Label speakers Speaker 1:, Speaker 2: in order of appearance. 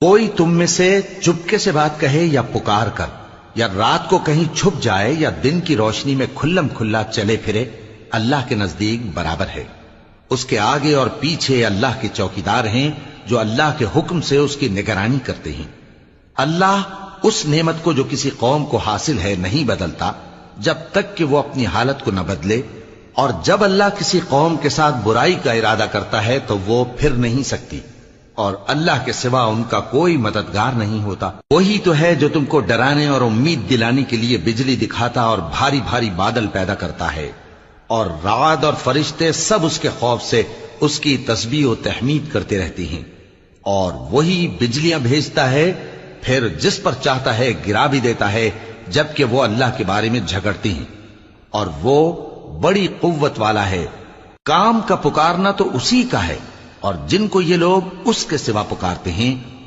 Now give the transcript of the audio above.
Speaker 1: کوئی تم میں سے چپکے سے بات کہے یا پکار کر، یا رات کو کہیں چھپ جائے یا دن کی روشنی میں کھلم کھلا چلے پھرے، اللہ کے نزدیک برابر ہے۔ اس کے آگے اور پیچھے اللہ کے چوکیدار ہیں جو اللہ کے حکم سے اس کی نگرانی کرتے ہیں۔ اللہ اس نعمت کو جو کسی قوم کو حاصل ہے نہیں بدلتا جب تک کہ وہ اپنی حالت کو نہ بدلے، اور جب اللہ کسی قوم کے ساتھ برائی کا ارادہ کرتا ہے تو وہ پھر نہیں سکتی، اور اللہ کے سوا ان کا کوئی مددگار نہیں ہوتا۔ وہی تو ہے جو تم کو ڈرانے اور امید دلانے کے لیے بجلی دکھاتا اور بھاری بھاری بادل پیدا کرتا ہے، اور رعد اور فرشتے سب اس کے خوف سے اس کی تسبیح و تحمید کرتے رہتے ہیں۔ اور وہی بجلیاں بھیجتا ہے، پھر جس پر چاہتا ہے گرا بھی دیتا ہے، جبکہ وہ اللہ کے بارے میں جھگڑتے ہیں، اور وہ بڑی قوت والا ہے۔ کام کا پکارنا تو اسی کا ہے، اور جن کو یہ لوگ اس کے سوا پکارتے ہیں